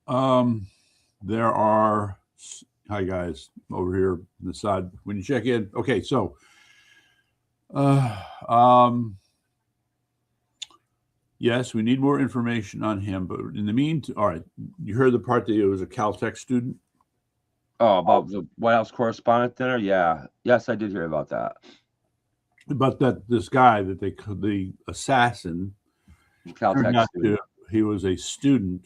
Um, there are. Hi guys, over here on the side. When you check in, okay. So, uh, um, yes, we need more information on him. But in the meantime, all right. You heard the part that he was a Caltech student, Oh, about the White House Correspondent Dinner? Yeah. Yes, I did hear about that. but that this guy that the assassin turned Caltech out to student. he was a student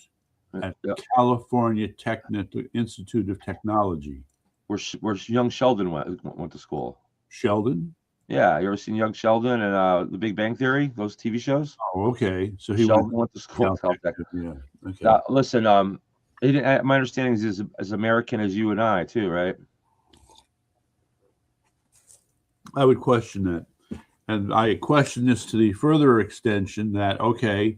at Yeah. California Technical Institute of Technology. Where young Sheldon went to school. Sheldon. Yeah, you ever seen Young Sheldon and The Big Bang Theory? Those TV shows. Oh, okay. So he went Sheldon went to to school at Caltech. Caltech. Yeah. Okay. Listen, he didn't, my understanding is he's as American as you and I too, right? I would question that. And I question this to the further extension that, okay,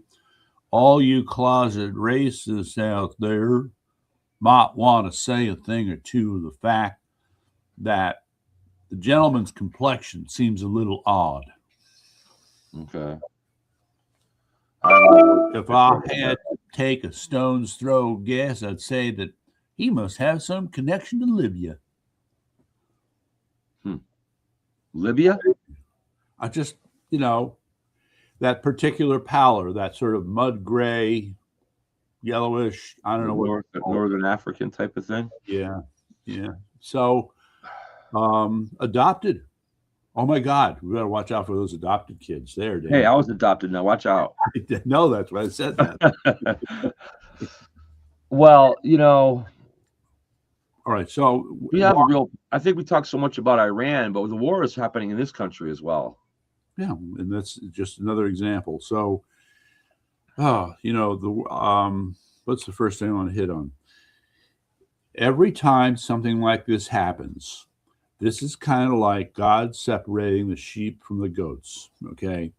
all you closet racists out there might want to say a thing or two of the fact that the gentleman's complexion seems a little odd. Okay. If I had to take a stone's throw guess, I'd say that he must have some connection to Libya. Hmm. Libya? I just, you know, that particular pallor, that sort of mud gray, yellowish, I don't know what you call Northern African type of thing. it. Yeah, yeah. So, adopted. Oh my God, we better watch out for those adopted kids. They're Hey, I dangerous. was adopted. Now watch out. I didn't know that's why I said that. Well, you know, All right, so we have a real. I think we talk so much about Iran, but the war is happening in this country as well. yeah, and that's just another example. So, the what's the first thing I want to hit on? Every time something like this happens, this is kind of like God separating the sheep from the goats, okay?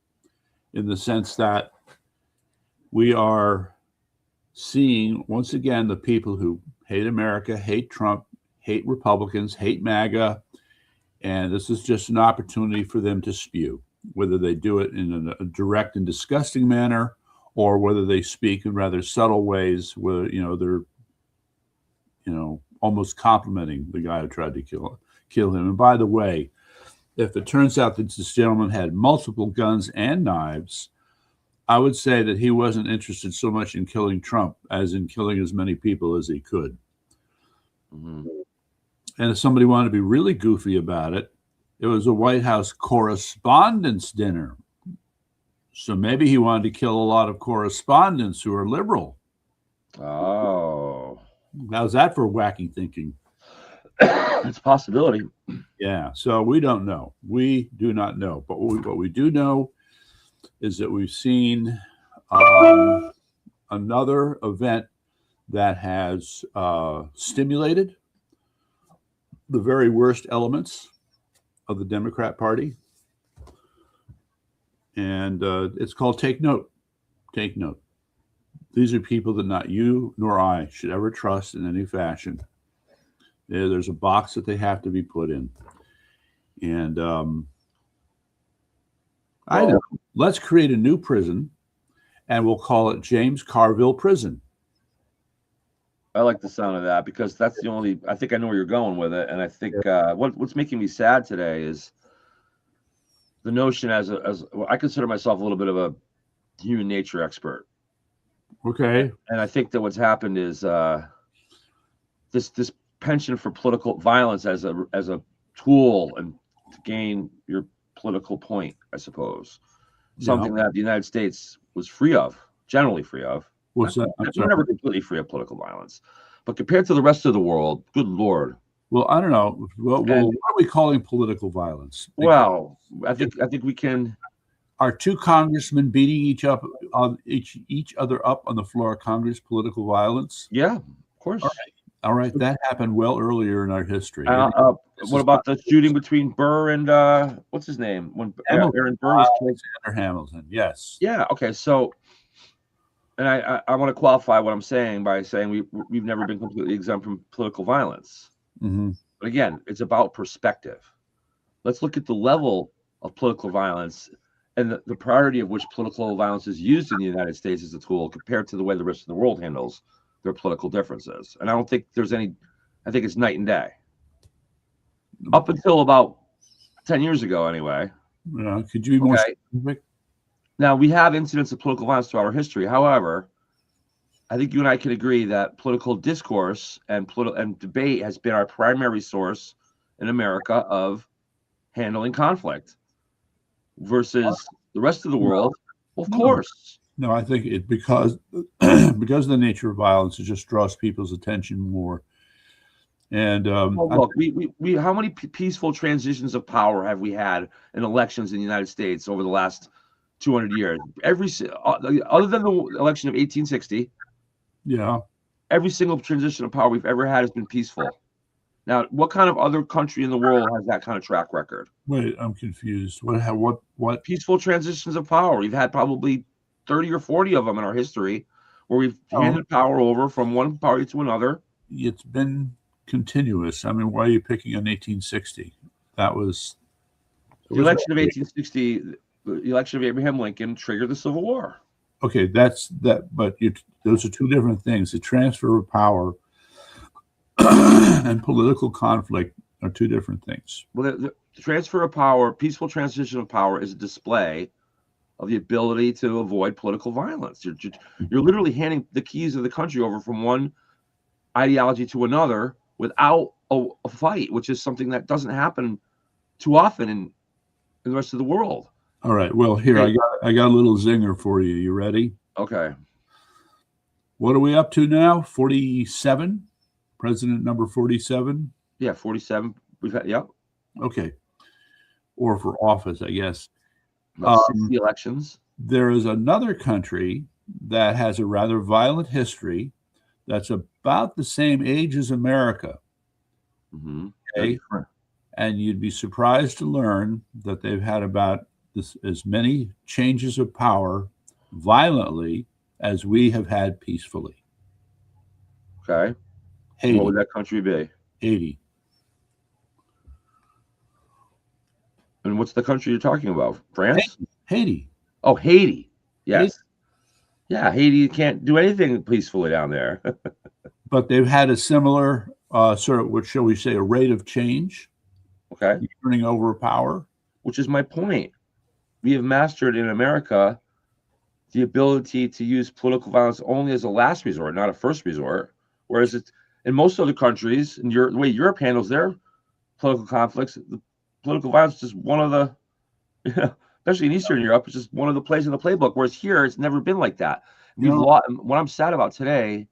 In the sense that we are seeing once again the people who hate America, hate Trump, hate Republicans, hate MAGA, and this is just an opportunity for them to spew, whether they do it in a direct and disgusting manner or whether they speak in rather subtle ways where they're almost complimenting the guy who tried to kill him. And by the way, if it turns out that this gentleman had multiple guns and knives, I would say that he wasn't interested so much in killing Trump as in killing as many people as he could. Hmm. And if somebody wanted to be really goofy about it, it was a White House correspondence dinner. So maybe he wanted to kill a lot of correspondents who are liberal. Oh, How's that for wacky thinking? it's a possibility. Yeah. So we don't know. We do not know. But what we do know is that we've seen um, another event that has stimulated the very worst elements of the Democrat Party. And it's called Take Note. Take Note. These are people that not you nor I should ever trust in any fashion. There's a box that they have to be put in. And I know. Let's create a new prison and we'll call it James Carville Prison. I like the sound of that because that's the only. I think I know where you're going with it, and I think what's making me sad today is the notion as well, I consider myself a little bit of a human nature expert, Okay. and I think that what's happened is this penchant for political violence as a tool and to gain your political point, I suppose, Yeah. something that the United States was free of, generally free of. What's that? I'm We're sorry. never completely free of political violence, but compared to the rest of the world, good lord. Well, I don't know. What And are we calling political violence? Because well, I think we can. are two congressmen beating each other up on the floor of Congress political violence? Yeah, of All course. right. All right. That happened well earlier in our history. This What is not about the shooting between Burr and what's his name when Hamilton. Aaron Burr was killed? Alexander Hamilton. Yes. Yeah. Okay. So, and I want to qualify what I'm saying by saying we've never been completely exempt from political violence. Hmm. But again, it's about perspective. Let's look at the level of political violence and the priority of which political violence is used in the United States as a tool compared to the way the rest of the world handles their political differences. And I don't think there's any, I think it's night and day. Mm. Up until about 10 years ago, anyway. Could you be more specific? Now, we have incidents of political violence throughout our history. However, I think you and I can agree that political discourse and debate has been our primary source in America of handling conflict versus the rest of the world. Well, of course. No, I think it because of the nature of violence, it just draws people's attention more. And well, look, we how many peaceful transitions of power have we had in elections in the United States over the last 200 years? Other than the election of 1860, yeah, every single transition of power we've ever had has been peaceful. Now, what kind of other country in the world has that kind of track record? Wait, I'm confused. What peaceful transitions of power? We've had probably 30 or 40 of them in our history where we've handed power over from one party to another. It's been continuous. I mean, why are you picking on 1860? That was the election of 1860. The election of Abraham Lincoln triggered the Civil War. Okay, that's that. But those are two different things. The transfer of power and political conflict are two different things. Well, the transfer of power, peaceful transition of power, is a display of the ability to avoid political violence. You're literally handing the keys of the country over from one ideology to another without a fight, which is something that doesn't happen too often in the rest of the world. All right. Well, here I got a little zinger for you. You ready? Okay. What are we up to now? 47? President number 47? Yeah, 47. We've had, yep. Okay. Or for office, I guess. 60 elections. There is another country that has a rather violent history that's about the same age as America. Mm-hmm. Okay? And you'd be surprised to learn that they've had about as many changes of power violently as we have had peacefully. Okay. Haiti. What would that country be? Haiti. And what's the country you're talking about? France? Haiti. Oh, Haiti. Yes. Haiti. Yeah, Haiti can't do anything peacefully down there. But they've had a similar sort of, what shall we say, a rate of change. Okay. Turning over power. Which is my point. We have mastered in America the ability to use political violence only as a last resort, not a first resort. Whereas it's in most other countries, and the way Europe handles their political conflicts, the political violence is just one of the, especially in Eastern Europe, it's just one of the plays in the playbook. Whereas here, it's never been like that. We've lost. What I'm sad about today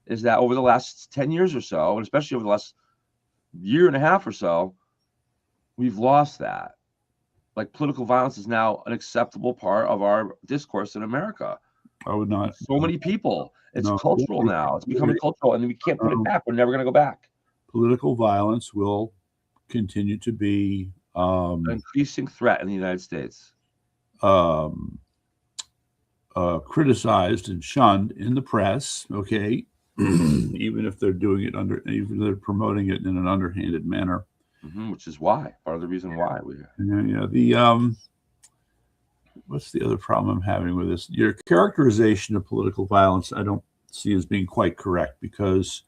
is that over the last 10 years or so, and especially over the last year and a half or so, we've lost that. Like political violence is now an acceptable part of our discourse in America. I would not. So many people. It's cultural now. It's becoming cultural, and we can't put it back. We're never going to go back. Political violence will continue to be an increasing threat in the United States. Criticized and shunned in the press. Okay, even if they're doing it even if they're promoting it in an underhanded manner. Mm-hmm, which is why part of the reason why we. Yeah. The what's the other problem I'm having with this? Your characterization of political violence, I don't see as being quite correct because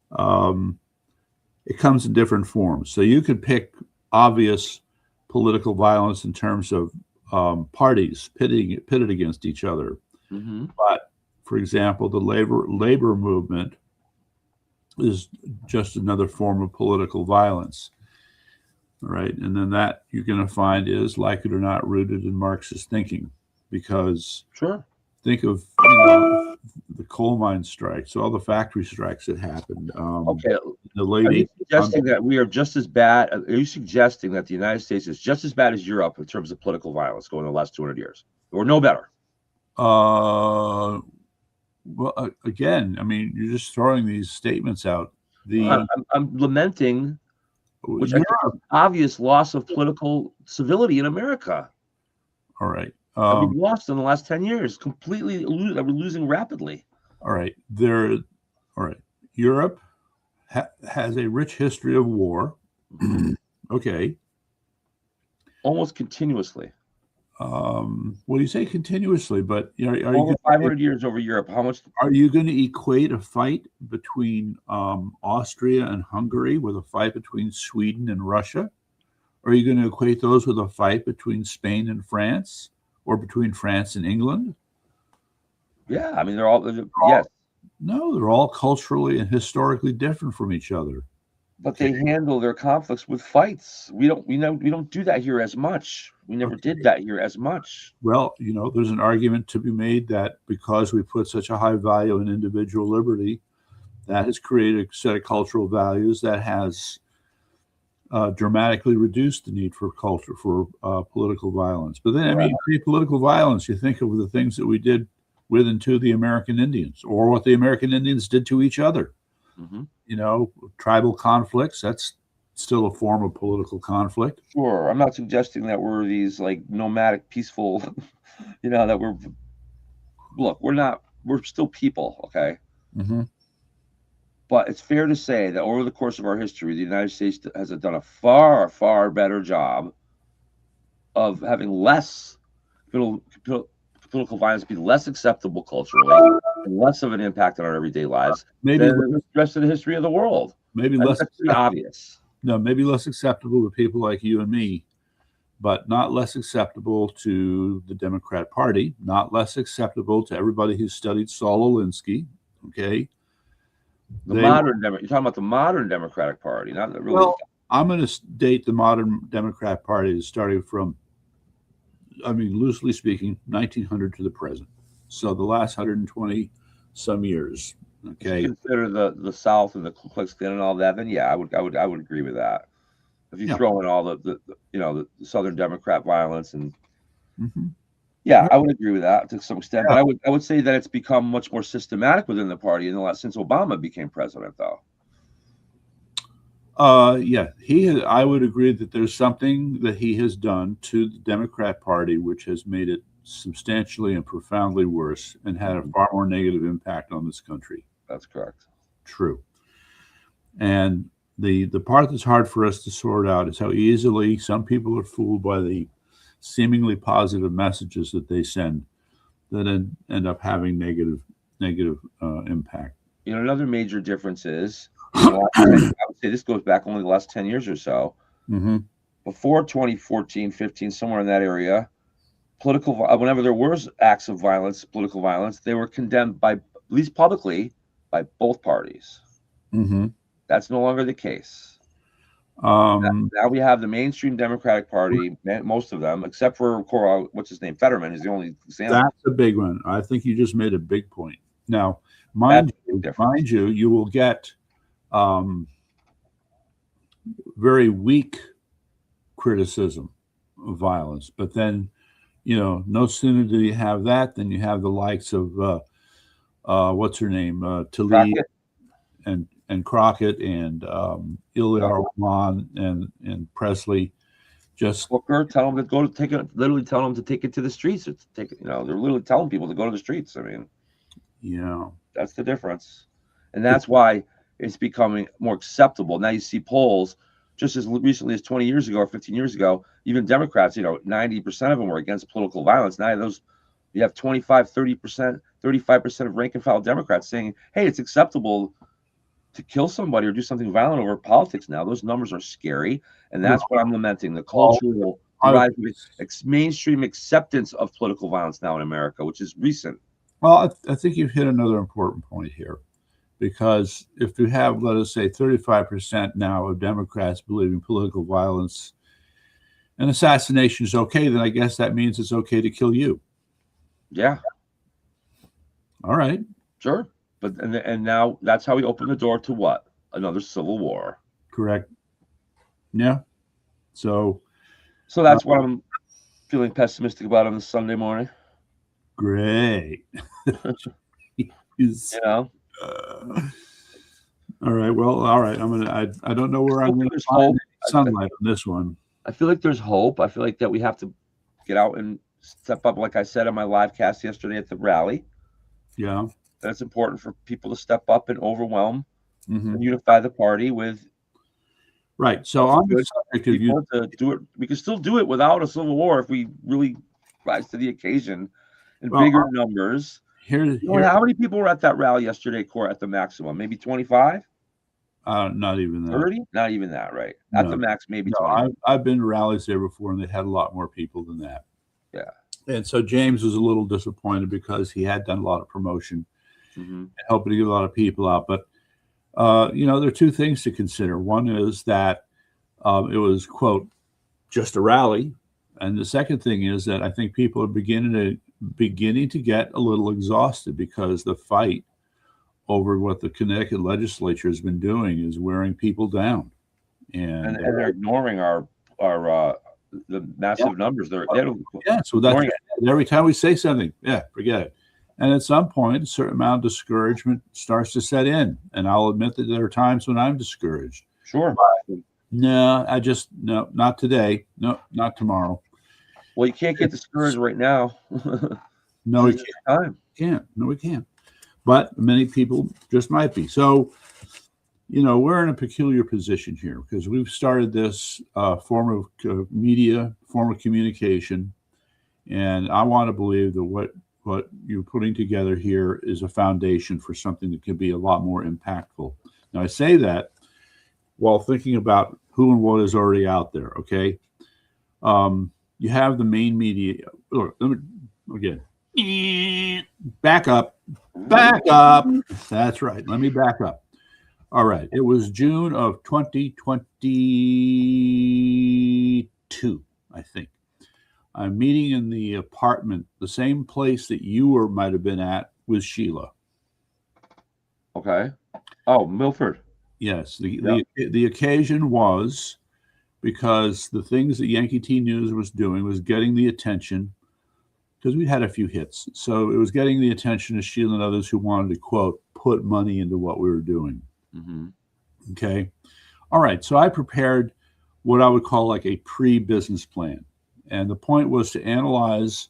it comes in different forms. So you could pick obvious political violence in terms of parties pitted against each other. Mm-hmm. But for example, the labor movement is just another form of political violence. Right. And then that you're going to find is, like it or not, rooted in Marxist thinking, because think of the coal mine strikes, all the factory strikes that happened. Okay. The lady. Are you suggesting that we are just as bad? Are you suggesting that the United States is just as bad as Europe in terms of political violence going the last 200 years, or no better? Well, again, I mean, you're just throwing these statements out. I'm lamenting. Which I think is an obvious loss of political civility in America. All right. We've lost in the last 10 years, completely. We're losing rapidly. All right. All right. Europe has a rich history of war. Okay. Almost continuously. Well, you say continuously, but are Over you 500 years over Europe. How much? going to equate a fight between Austria and Hungary with a fight between Sweden and Russia? Or are you going to equate those with a fight between Spain and France, or between France and England? Yeah, I mean, they're all, yes, No, they're all culturally and historically different from each other. but they handle their conflicts with fights. We don't do that here as much. We never did that here as much. Well, there's an argument to be made that because we put such a high value in individual liberty, that has created a set of cultural values that has dramatically reduced the need for political violence. But then, I mean, you say political violence, you think of the things that we did with and to the American Indians, or what the American Indians did to each other. Mm-hmm. Tribal conflicts, that's still a form of political conflict. Sure. I'm not suggesting that we're these like nomadic, peaceful, that we're still people, okay? Mm-hmm. But it's fair to say that over the course of our history, the United States has done a far, far better job of having less political violence be less acceptable culturally and less of an impact on our everyday lives than the rest of the history of the world. Maybe less obvious. No, maybe less acceptable to people like you and me, but not less acceptable to the Democrat Party, not less acceptable to everybody who studied Saul Alinsky. Okay. You're talking about the modern Democratic Party, not really. Well, I'm going to date the modern Democrat Party as starting from, loosely speaking, 1900 to the present. So the last 120 some years. Okay. If you consider the South and the Ku Klux Klan and all that, then yeah, I would agree with that. If you throw in all the Southern Democrat violence and yeah, I would agree with that to some extent. But I would say that it's become much more systematic within the party since Obama became president, though. I would agree that there's something that he has done to the Democrat Party which has made it substantially and profoundly worse and had a far more negative impact on this country. That's correct. True. And the part that's hard for us to sort out is how easily some people are fooled by the seemingly positive messages that they send that end up having negative impact. Another major difference is, I would say this goes back only the last 10 years or so. Mm-hmm. Before 2014, 15, somewhere in that area, whenever there was acts of violence, political violence, they were condemned at least publicly, by both parties. Mm-hmm. That's no longer the case. Now we have the mainstream Democratic Party, most of them, except for what's his name, Fetterman, is the only example. That's a big one. I think you just made a big point. Now, mind you, you will get very weak criticism of violence, but then no sooner do you have that than you have the likes of what's her name, Tlaib and Crockett and Ilya Rahman and Presley. Just Booker, tell them to go to take it. Literally tell them to take it to the streets. They're literally telling people to go to the streets. I mean, that's the difference, and that's why it's becoming more acceptable. Now you see polls just as recently as 20 years ago or 15 years ago, even Democrats, 90% of them were against political violence. Now you have 25, 30%, 35% of rank and file Democrats saying, hey, it's acceptable to kill somebody or do something violent over politics now. Those numbers are scary. And that's what I'm lamenting, the cultural mainstream acceptance of political violence now in America, which is recent. Well, I think you've hit another important point here. Because if you have, let us say, 35% now of Democrats believing political violence and assassination is okay, then I guess that means it's okay to kill you. Yeah. All right. Sure. But and now that's how we open the door to what? Another civil war. Correct. Yeah. So that's what I'm feeling pessimistic about on this Sunday morning. Great. All right. Well, all right. I don't know where I'm going to find sunlight on this one. I feel like there's hope. I feel like that we have to get out and step up, like I said on my live cast yesterday at the rally. Yeah. That's important for people to step up and overwhelm and unify the party with. Right. So on the subject of to do it, we can still do it without a civil war if we really rise to the occasion in Well, bigger numbers. Here, How many people were at that rally yesterday, Court, at the maximum? Maybe 25? not even that. 30? Not even that, right? At the max, maybe 20. I've been to rallies there before, and they had a lot more people than that. Yeah. And so James was a little disappointed because he had done a lot of promotion and hoping to get a lot of people out. But, there are two things to consider. One is that it was, quote, just a rally. And the second thing is that I think people are beginning to get a little exhausted because the fight over what the Connecticut legislature has been doing is wearing people down, and they're ignoring the massive numbers. So that's every time we say something, forget it. And at some point, a certain amount of discouragement starts to set in. And I'll admit that there are times when I'm discouraged. Sure. No, not today. No, not tomorrow. Well, you can't get discouraged right now. No, we can't. No, we can't. But many people just might be. So, we're in a peculiar position here because we've started this form of media, form of communication. And I want to believe that what you're putting together here is a foundation for something that can be a lot more impactful. Now, I say that while thinking about who and what is already out there, okay? You have the main media. Look, again, back up. That's right. Let me back up. All right. It was June of 2022, I think. I'm meeting in the apartment, the same place that you might have been at with Sheila. Okay. Oh, Milford. Yes. The occasion was because the things that Yankee T News was doing was getting the attention, because we had a few hits. So it was getting the attention of Sheila and others who wanted to, quote, put money into what we were doing. Okay. All right. So I prepared what I would call like a pre-business plan. And the point was to analyze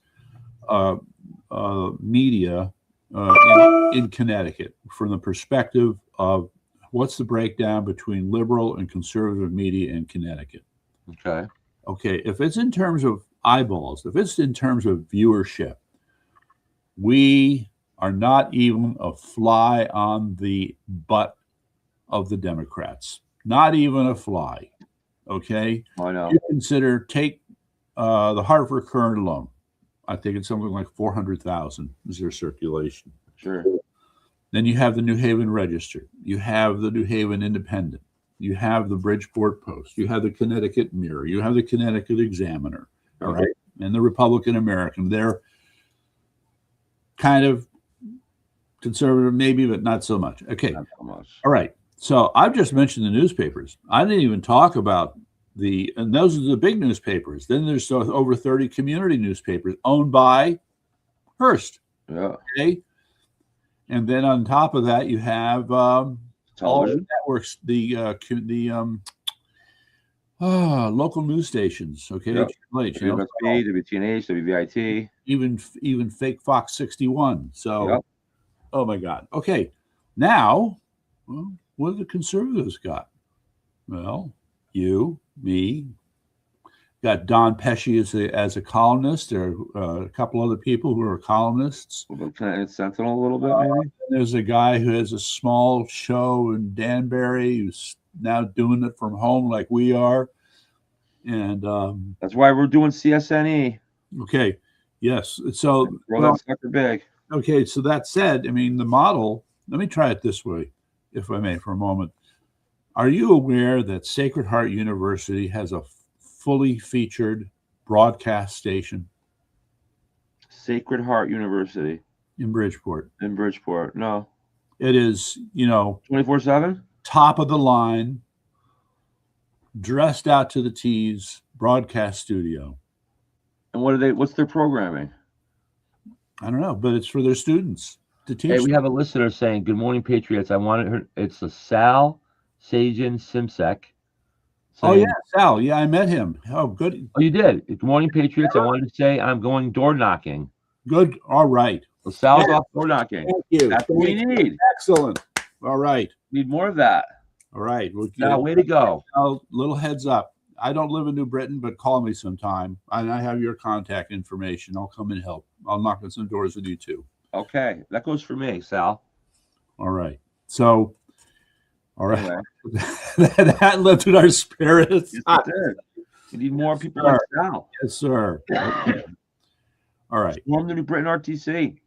media in Connecticut from the perspective of what's the breakdown between liberal and conservative media in Connecticut. Okay. If it's in terms of eyeballs, if it's in terms of viewership, we are not even a fly on the butt of the Democrats. Not even a fly. Okay. I know. You take the Hartford Current alone. I think it's something like 400,000 is their circulation. Sure. Then you have the New Haven Register. You have the New Haven Independent. You have the Bridgeport Post. You have the Connecticut Mirror. You have the Connecticut Examiner. All right. And the Republican American. They're kind of conservative, maybe, but not so much. Okay. Not so much. All right. So I've just mentioned the newspapers. I didn't even talk about and those are the big newspapers. Then there's over 30 community newspapers owned by Hearst. Yeah. Okay. And then on top of that, you have all the networks, the local news stations. Okay. Yep. WSB, WTNH, WVIT. Even fake Fox 61. So, Oh my God. Okay. Now, what have the conservatives got? Well, you, me, got Don Pesci as a columnist. There are a couple other people who are columnists. Connecticut Sentinel a little bit, maybe. There's a guy who has a small show in Danbury who's now doing it from home like we are. And that's why we're doing CSNE. Okay. Yes. So that sucker big. Okay. So that said, I mean, the model, let me try it this way, if I may, for a moment. Are you aware that Sacred Heart University has a fully featured broadcast station? Sacred Heart University. In Bridgeport. No. It is, 24/7? Top of the line, dressed out to the T's, broadcast studio. And what's their programming? I don't know, but it's for their students to teach. Hey, we have a listener saying, "Good morning, Patriots. I wanted her." It's a Sal Sajan Simsek. Oh yeah, Sal. Yeah, I met him. Oh, good. Oh, you did. Good morning, Patriots. I wanted to say I'm going door knocking. Good. All right. So Sal's off door knocking. Thank you. That's what we need. Excellent. All right. Need more of that. All right. Now, way to go. Now, little heads up. I don't live in New Britain, but call me sometime. And I have your contact information. I'll come and help. I'll knock on some doors with you too. Okay, that goes for me, Sal. All right. So, all right. Anyway. That lifted our spirits. Yes, it did. We need more people like Sal. Yes, sir. Okay. All right. Storm the New Britain RTC.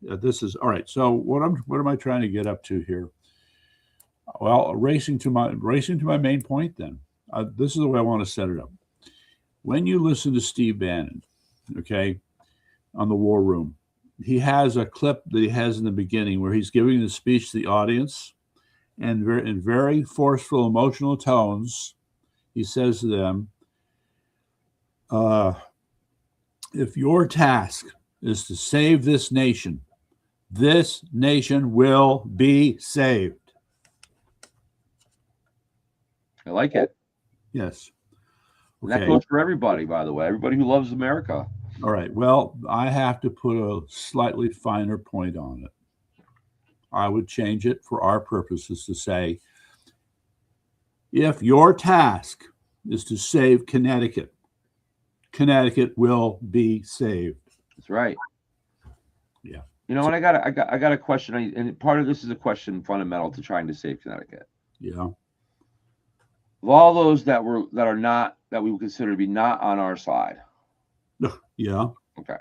This is all right. So what am I trying to get up to here? Well, racing to my main point. Then this is the way I want to set it up. When you listen to Steve Bannon, okay, on the War Room, he has a clip that he has in the beginning where he's giving the speech to the audience, and in very forceful, emotional tones, he says to them, if your task is to save this nation will be saved. I like it. Yes. Okay. That goes for everybody, by the way. Everybody who loves America. All right. Well, I have to put a slightly finer point on it. I would change it for our purposes to say, if your task is to save Connecticut, Connecticut will be saved. That's right. Yeah. You know, and I got a question, and part of this is a question fundamental to trying to save Connecticut. Yeah. Of all those that we would consider to be not on our side. Yeah. Okay.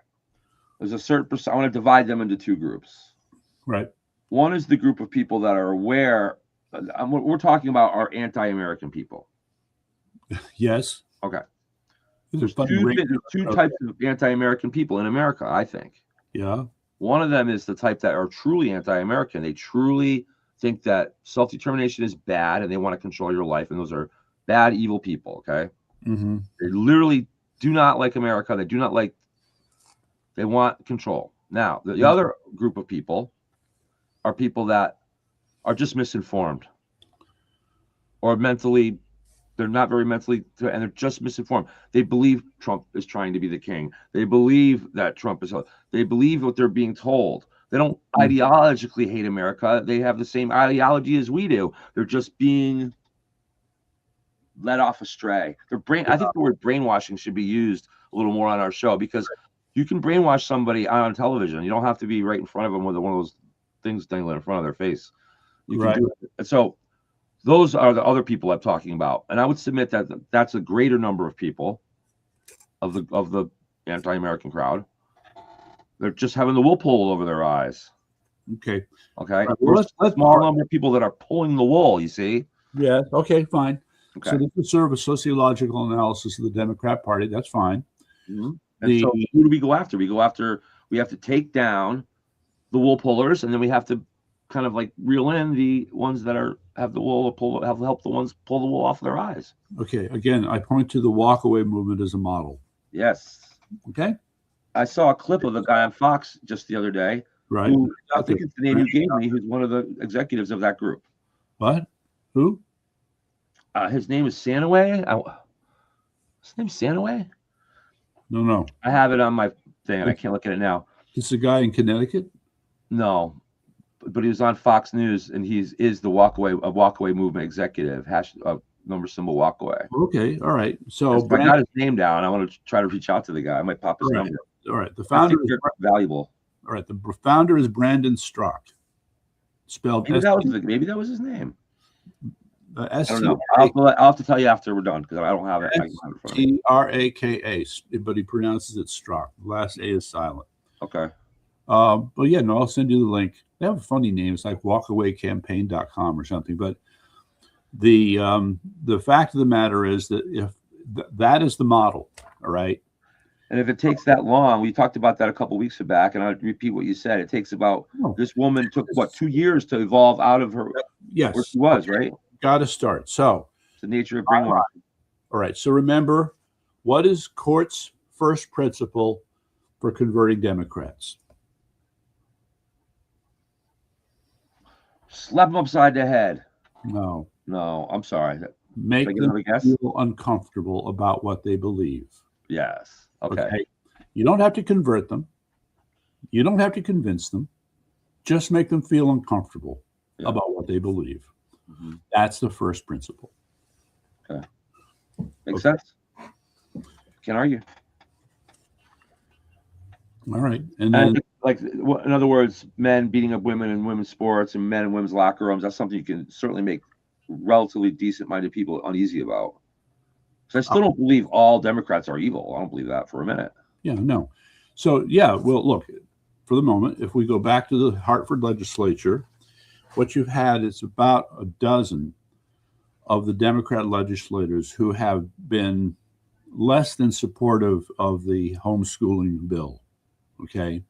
There's a certain percent. I want to divide them into two groups. Right. One is the group of people that are aware. We're talking about our anti-American people. Yes. Okay. There's two types of anti-American people in America, I think. Yeah. One of them is the type that are truly anti-American. They truly think that self-determination is bad and they want to control your life. And those are bad, evil people. Okay. Mm-hmm. They literally do not like America. They want control. Now, the other group of people are people that are just misinformed or they're not very mentally, and they're just misinformed. They believe Trump is trying to be the king. They believe that they believe what they're being told. They don't ideologically hate America. They have the same ideology as we do. They're just being led off astray. I think the word brainwashing should be used a little more on our show, because you can brainwash somebody on television. You don't have to be right in front of them with one of those things dangling in front of their face. You can do it. And so those are the other people I'm talking about. And I would submit that that's a greater number of people of the anti-American crowd. They're just having the wool pulled over their eyes. Okay. Okay. Well, let's small number of people that are pulling the wool, you see? Yeah. Okay, fine. Okay. So this would serve a sociological analysis of the Democrat Party. That's fine. Mm-hmm. And so who do we go after? We have to take down the wool pullers, and then we have to kind of like reel in the ones that have the wool help the ones pull the wool off their eyes. Okay. Again, I point to the walkaway movement as a model. Yes. Okay. I saw a clip of the guy on Fox just the other day. Right. I think it's the name you gave me, who's one of the executives of that group. What? Who? His name is Sanaway. His name's Sanaway? No. I have it on my thing, and I can't look at it now. It's a guy in Connecticut? No. But he was on Fox News, and is the walkaway movement executive, number symbol walkaway. Okay, all right. So I got his name down. I want to try to reach out to the guy. I might pop his number. All right. The founder is valuable. All right. The founder is Brandon Strzok. Spelled maybe that was his name. I don't know. I'll have to tell you after we're done, because I don't have it. Straka, but he pronounces it Strzok. The last A is silent. Okay. But yeah, no, I'll send you the link. They have a funny name. It's like walkawaycampaign.com or something. But the fact of the matter is that if that is the model, all right. And if it takes that long, we talked about that a couple of weeks back, and I'll repeat what you said. It takes this woman took 2 years to evolve out of her where she was, right? Got to start. So the nature of brainwashing. All right. So remember, what is Court's first principle for converting Democrats? Slap them upside the head. No, I'm sorry. Make them feel uncomfortable about what they believe. Yes. Okay. You don't have to convert them. You don't have to convince them. Just make them feel uncomfortable about what they believe. Mm-hmm. That's the first principle. Okay. Makes Okay. sense. Can't argue. All right. And And I then, think, like, in other words, men beating up women in women's sports and men in women's locker rooms, that's something you can certainly make relatively decent-minded people uneasy about. So I still don't believe all Democrats are evil. I don't believe that for a minute. yeah, no. So, yeah, well, look, for the moment, if we go back to the Hartford legislature, what you've had is about a dozen of the Democrat legislators who have been less than supportive of the homeschooling bill. Okay.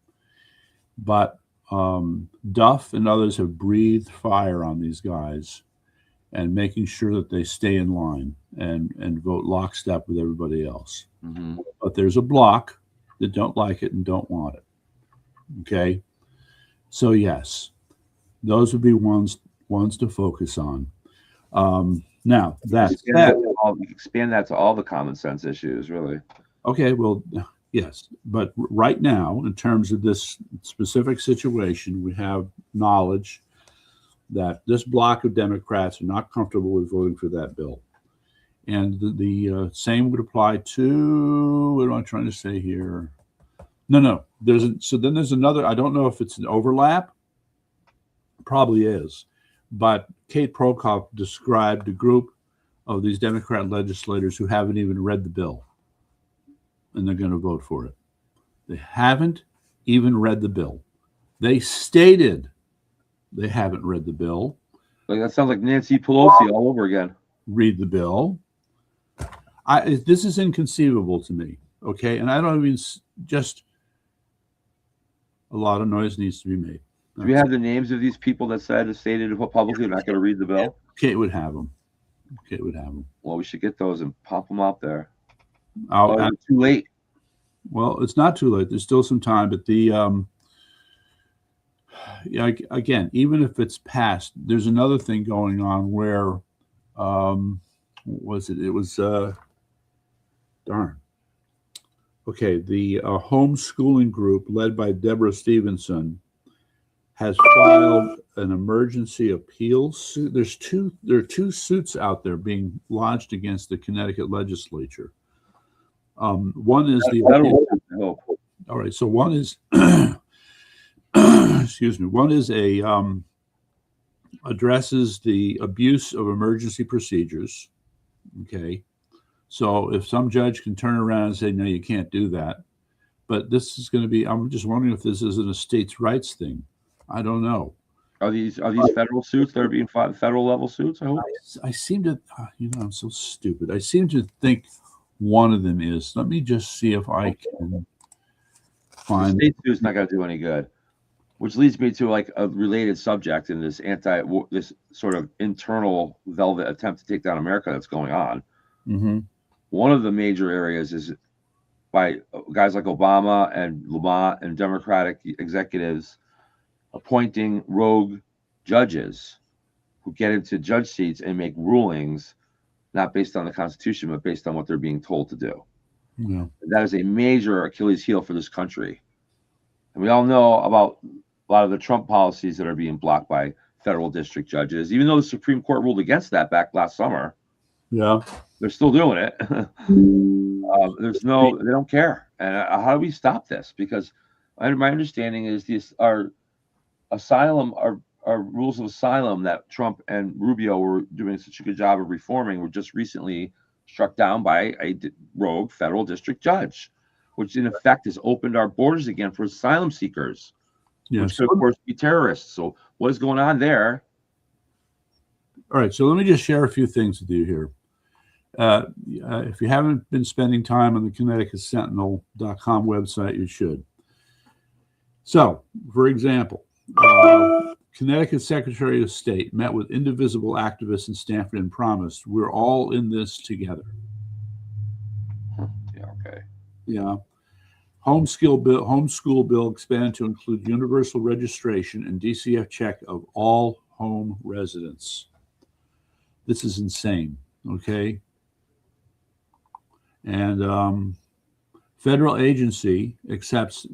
But Duff and others have breathed fire on these guys and making sure that they stay in line and vote lockstep with everybody else. Mm-hmm. But there's a block that don't like it and don't want it. Okay. So, yes, those would be ones to focus on. Now, that's that. Expand that to all the common sense issues, really. Okay, well, yes, but right now, in terms of this specific situation, we have knowledge that this block of Democrats are not comfortable with voting for that bill. And the same would apply to, what am I trying to say here? No. So then there's another, I don't know if it's an overlap, probably is, but Kate Prokop described a group of these Democrat legislators who haven't even read the bill, and they're going to vote for it. They haven't even read the bill. They stated they haven't read the bill. Like, that sounds like Nancy Pelosi all over again. Read the bill. This is inconceivable to me. Okay, and I don't even just a lot of noise needs to be made. Do we have the names of these people that stated publicly they're not going to read the bill? Kate would have them. Kate would have them. Well, we should get those and pop them out there. It's too late. Well, it's not too late. There's still some time, but again, even if it's passed, there's another thing going on where, what was it? It was darn. Okay, the homeschooling group led by Deborah Stevenson has filed an emergency appeal suit. There are two suits out there being launched against the Connecticut legislature. One is the all right. So one is excuse me. One is addresses the abuse of emergency procedures. Okay. So if some judge can turn around and say, no, you can't do that. But this is going to be, I'm just wondering if this isn't a states' rights thing. I don't know. Are these federal suits that are being filed, federal level suits? I hope. I seem to, I'm so stupid. I seem to think one of them is. Let me just see if I can find. The state suit's not going to do any good. Which leads me to like a related subject in this this sort of internal velvet attempt to take down America that's going on. Mm-hmm. One of the major areas is by guys like Obama and Lamont and Democratic executives appointing rogue judges who get into judge seats and make rulings not based on the Constitution, but based on what they're being told to do. Yeah. That is a major Achilles heel for this country. And we all know about a lot of the Trump policies that are being blocked by federal district judges, even though the Supreme Court ruled against that back last summer. Yeah. They're still doing it. They don't care. And how do we stop this? Because my understanding is our rules of asylum that Trump and Rubio were doing such a good job of reforming were just recently struck down by a rogue federal district judge, which in effect has opened our borders again for asylum seekers, which could, of course, be terrorists. So what is going on there? All right. So let me just share a few things with you here. If you haven't been spending time on the ConnecticutSentinel.com website, you should. So, for example, Connecticut Secretary of State met with indivisible activists in Stamford and promised, we're all in this together. Yeah, okay. Yeah. Homeschool bill expanded to include universal registration and DCF check of all home residents. This is insane, okay? And federal agency accepts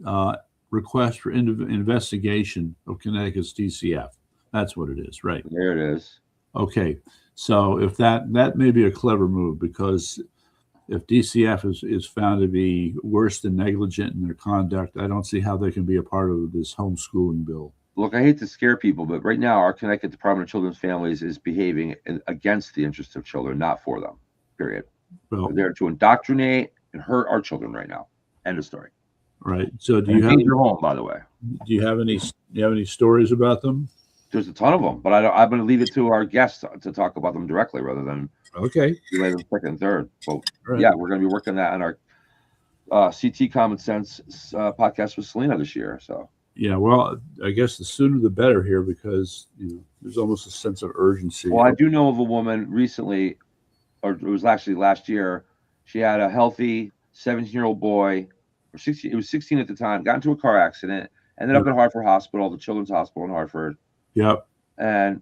request for investigation of Connecticut's DCF. That's what it is, right? There it is. Okay, so if that may be a clever move, because if DCF is found to be worse than negligent in their conduct, I don't see how they can be a part of this homeschooling bill. Look, I hate to scare people, but right now our Connecticut Department of Children's Families is behaving against the interests of children, not for them. Period. Well, They're there to indoctrinate and hurt our children right now. End of story. right. So And endanger home, by the way. do you have any stories about them? There's a ton of them, but I'm going to leave it to our guests to talk about them directly rather than Okay. delay them second and third. But Right. yeah, we're going to be working that on our CT Common Sense podcast with Selena this year. So Yeah, well, I guess the sooner the better here, because there's almost a sense of urgency. well, I do know of a woman recently, or it was actually last year. She had a healthy 17-year-old boy, or 16. It was 16 at the time. Got into a car accident. Ended up in Hartford Hospital, the Children's Hospital in Hartford. Yep. And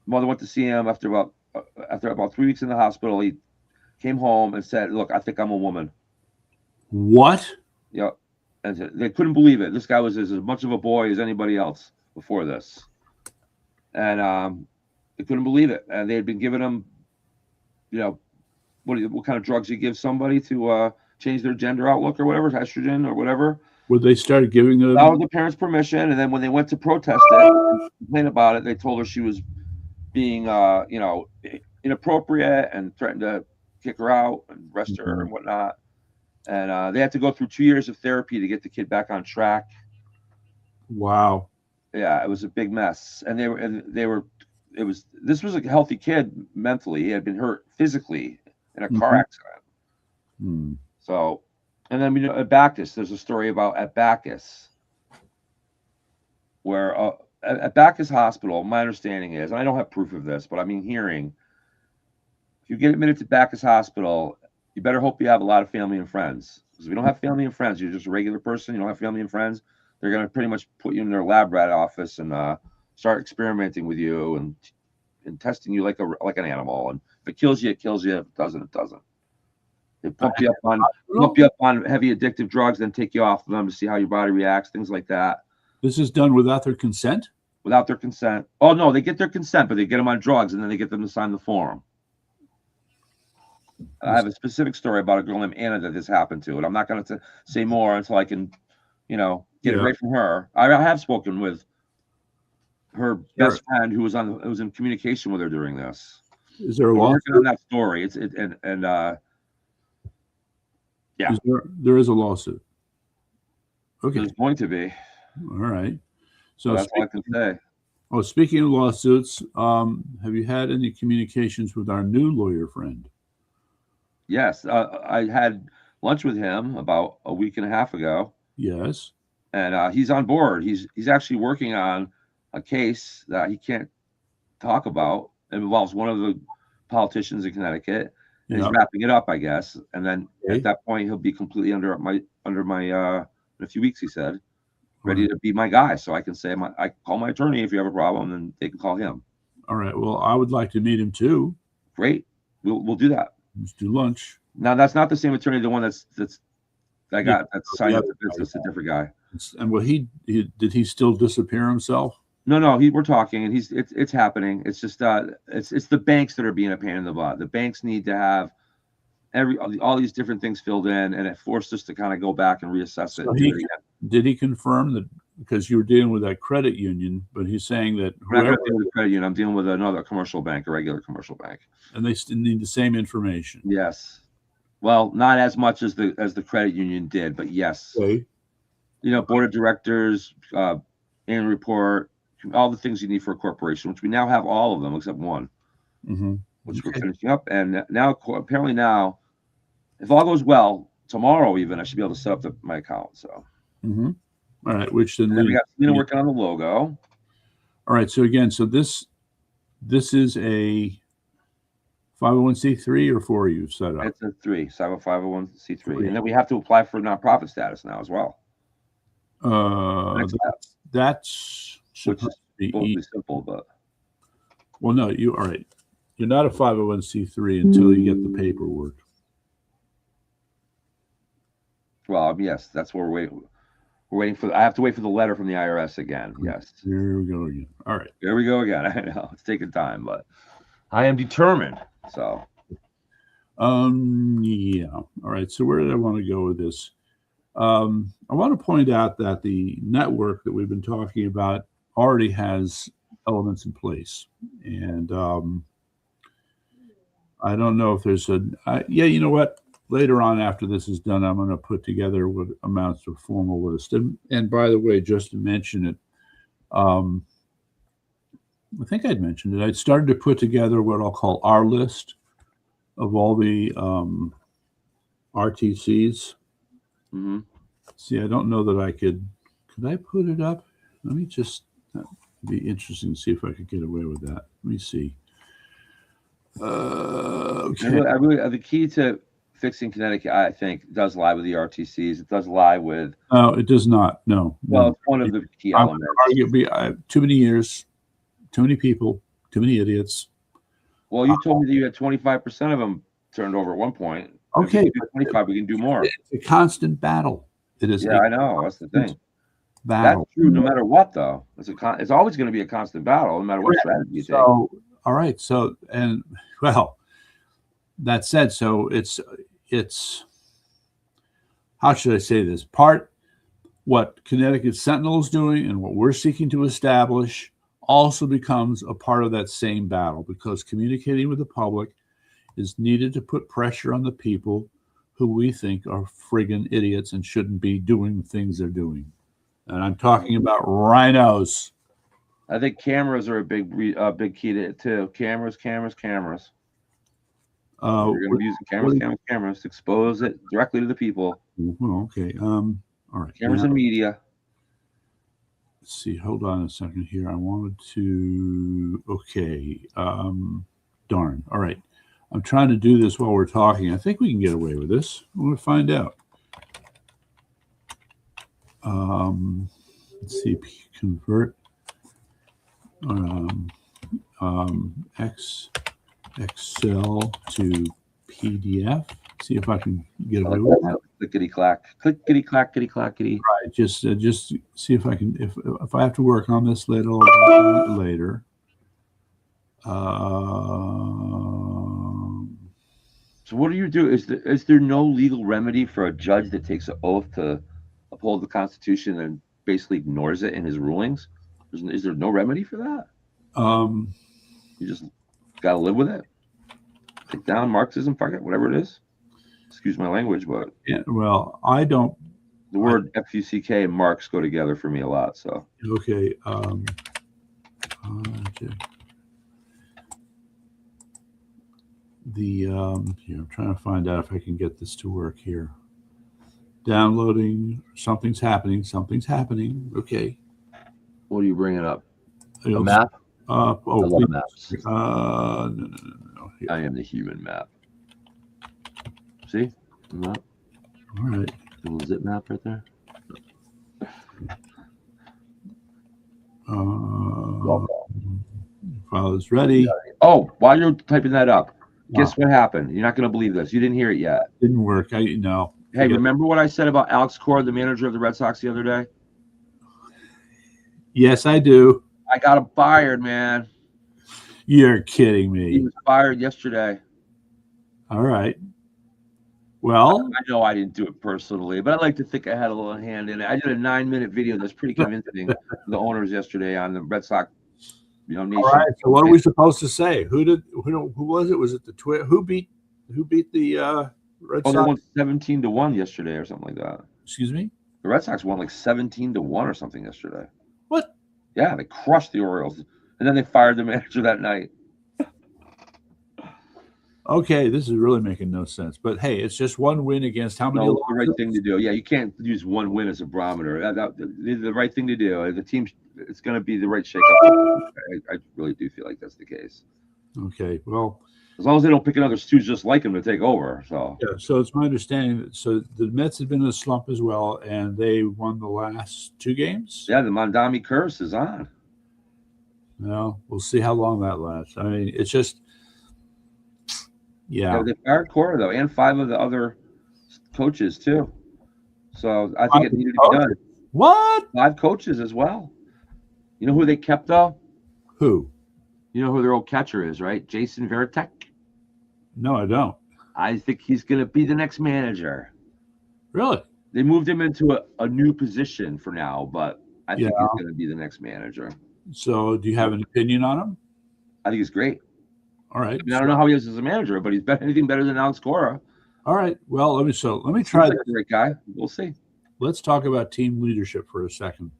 mother went to see him after about 3 weeks in the hospital. He came home and said, "Look, I think I'm a woman." What? Yep. And they couldn't believe it. This guy was as much of a boy as anybody else before this, and they couldn't believe it. And they had been giving him, what kind of drugs you give somebody to change their gender outlook or whatever, estrogen or whatever. When they started giving them Without the parents' permission, and then when they went to protest it, complain about it, they told her she was being, inappropriate and threatened to kick her out and arrest her and whatnot. And they had to go through 2 years of therapy to get the kid back on track. Wow. Yeah, it was a big mess. And this was a healthy kid mentally. He had been hurt physically in a car accident. Hmm. So, and then at Bacchus, there's a story about at Bacchus, where at Bacchus Hospital, my understanding is, and I don't have proof of this, but I mean hearing, if you get admitted to Bacchus Hospital, you better hope you have a lot of family and friends. Because if you don't have family and friends, you're just a regular person, you don't have family and friends, they're going to pretty much put you in their lab rat office and start experimenting with you and testing you like an animal. And if it kills you, it kills you. If it doesn't, it doesn't. They pump you up on heavy addictive drugs, then take you off of them to see how your body reacts, things like that. This is done without their consent? Without their consent. Oh, no, they get their consent, but they get them on drugs, and then they get them to sign the form. I have a specific story about a girl named Anna that this happened to, and I'm not going to say more until I can, get it right from her. I have spoken with her best friend who was in communication with her during this. Is there a lawsuit? lawsuit? Working on that story. Yeah. There is a lawsuit. Okay. There's going to be. All right. So that's all I can say. Oh, speaking of lawsuits, have you had any communications with our new lawyer friend? Yes, I had lunch with him about a week and a half ago. Yes. And he's on board. He's actually working on a case that he can't talk about. It involves one of the politicians in Connecticut. And he's wrapping it up, I guess. And then at that point, he'll be completely under my in a few weeks, he said, ready to be my guy. So I can say, I call my attorney if you have a problem, and they can call him. All right. Well, I would like to meet him too. Great. We'll do that. Let's do lunch. Now, that's not the same attorney, the one that's signed up to business, a different guy. And did he still disappear himself? No, we're talking, and it's happening. It's just it's the banks that are being a pain in the butt. The banks need to have all these different things filled in, and it forced us to kind of go back and reassess it. Did he confirm that, because you were dealing with that credit union, but he's saying that I'm not dealing with a credit union, I'm dealing with another commercial bank, a regular commercial bank, and they still need the same information. Yes. Well, not as much as the credit union did, but yes. Okay. Board of directors, annual report, all the things you need for a corporation, which we now have all of them except one, which we're finishing up. And now, apparently now, if all goes well, tomorrow even, I should be able to set up my account. So. All right. Which then we got Selena working on the logo. All right. So again, this is a 501c3 or 4 you've set up? It's a 501c3. And then we have to apply for nonprofit status now as well. That's supposed to be simple, but well, no, all right. You're not a 501c3 until you get the paperwork. Well, yes, that's what we're waiting. We're waiting for. I have to wait for the letter from the IRS again. Yes. Here we go again. All right. Here we go again. I know it's taking time, but I am determined. So, Yeah. All right. So where did I want to go with this? I want to point out that the network that we've been talking about already has elements in place, and I don't know if there's yeah. You know what? Later on, after this is done, I'm going to put together what amounts to a formal list. And by the way, just to mention it, um, I think I'd mentioned it. I'd started to put together what I'll call our list of all the RTCs. mm-hmm. See, I don't know that I could. Could I put it up? Let me just. That'd be interesting to see if I could get away with that. Let me see. Okay. The key to fixing Connecticut, I think, does lie with the RTCs. It does lie with. No, it does not. No. Well, no. it's one of the key I'm elements. too many years, too many people, too many idiots. Well, you told me that you had 25% of them turned over at one point. Okay, if we do 25, we can do more. It's a constant battle. It is. Yeah, I know. That's the thing. Battle. That's true no matter what, though. It's always going to be a constant battle, no matter what strategy you take. So, all right. So, and well, that said, so it's how should I say this? Part what Connecticut Sentinel is doing and what we're seeking to establish also becomes a part of that same battle, because communicating with the public is needed to put pressure on the people who we think are friggin' idiots and shouldn't be doing the things they're doing. And I'm talking about rhinos. I think cameras are a big key to it too. Cameras. You're going to be using cameras to expose it directly to the people. Well, okay. All right. Cameras and media. Let's see. Hold on a second here. I wanted to. Okay. Darn. All right. I'm trying to do this while we're talking. I think we can get away with this. I'm going to find out. Let's see. Convert. Excel to PDF. See if I can get away with that. Clickety clack, clickety clackety clackety. Right. Just see if I can. If I have to work on this later. So what do you do? Is there no legal remedy for a judge that takes an oath to uphold the Constitution and basically ignores it in his rulings? Is there no remedy for that? You just got to live with it. Take down Marxism, fuck it, whatever it is. Excuse my language, but yeah, well, I don't. The word F-U-C-K and Marx go together for me a lot. So okay. I'm trying to find out if I can get this to work here. Downloading. Something's happening. Okay. What are you bringing up? A map? I love maps. No. I am the human map. See? Map. All right. A little zip map right there. File is ready. Oh, while you're typing that up, guess what happened? You're not going to believe this. You didn't hear it yet. Didn't work. No. Hey, remember what I said about Alex Cora, the manager of the Red Sox, the other day? Yes, I do. I got him fired, man. You're kidding me. He was fired yesterday. All right. Well, I know I didn't do it personally, but I like to think I had a little hand in it. I did a 9-minute video that's pretty convincing to the owners yesterday on the Red Sox, nation. All right. So what are we supposed to say? Who was it? Was it the who beat the Red Sox? They won 17-1 yesterday or something like that. Excuse me? The Red Sox won like 17-1 or something yesterday. What? Yeah, they crushed the Orioles, and then they fired the manager that night. Okay, this is really making no sense. But hey, it's just one win against how many? No, it's the right thing to do. Yeah, you can't use one win as a barometer. The right thing to do. The team, it's going to be the right shakeup. I really do feel like that's the case. Okay, well, as long as they don't pick another Stu just like him to take over. So yeah, so it's my understanding that the Mets have been in a slump as well, and they won the last 2 games. Yeah, the Mondami curse is on. Well, we'll see how long that lasts. I mean, it's just. Yeah, they fired Cora though, and 5 of the other coaches too. So I think it needed to be done. What? 5 coaches as well. You know who they kept though? Who? You know who their old catcher is, right? Jason Varitek. No, I don't. I think he's going to be the next manager. Really? They moved him into a new position for now, but I Yeah. think he's going to be the next manager. So, do you have an opinion on him? I think he's great. All right. I mean, I don't know how he is as a manager, but he's anything better than Alex Cora. All right. Well, let me Seems try like this. a great guy. We'll see. Let's talk about team leadership for a second.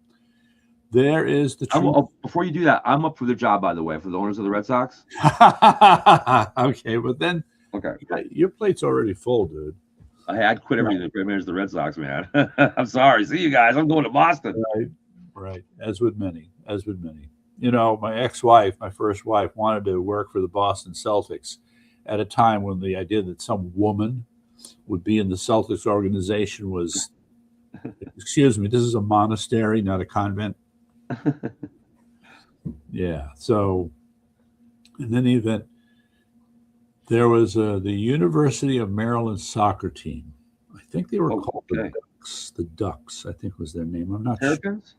There is the truth. Before you do that, I'm up for the job, by the way, for the owners of the Red Sox. Okay, but then Okay, your plate's already full, dude. I'd quit everything to manage the Red Sox, man. I'm sorry. See you guys. I'm going to Boston. Right. As with many. You know, my ex-wife, my first wife, wanted to work for the Boston Celtics at a time when the idea that some woman would be in the Celtics organization was, excuse me, this is a monastery, not a convent. Yeah. So, in any event, there was the University of Maryland soccer team. I think they were called the Ducks. The Ducks, I think, was their name. I'm not Terrapins? sure.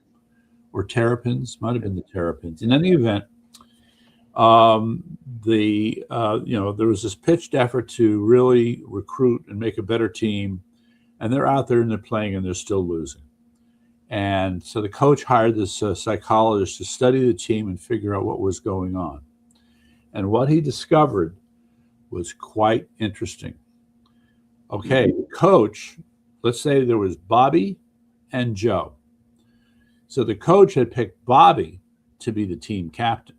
Or Terrapins, might have been the Terrapins. In any event, there was this pitched effort to really recruit and make a better team, and they're out there and they're playing and they're still losing. And so the coach hired this psychologist to study the team and figure out what was going on. And what he discovered was quite interesting. Okay, the coach, let's say there was Bobby and Joe. So the coach had picked Bobby to be the team captain.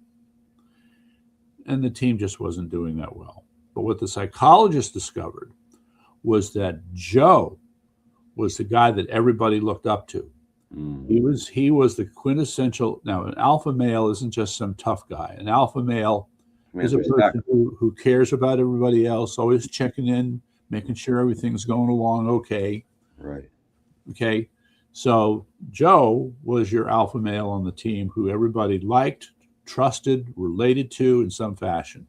And the team just wasn't doing that well. But what the psychologist discovered was that Joe was the guy that everybody looked up to. He was the quintessential. Now, an alpha male isn't just some tough guy. An alpha male is a person who cares about everybody else, always checking in, making sure everything's going along okay. Right. Okay. So Joe was your alpha male on the team who everybody liked, trusted, related to in some fashion.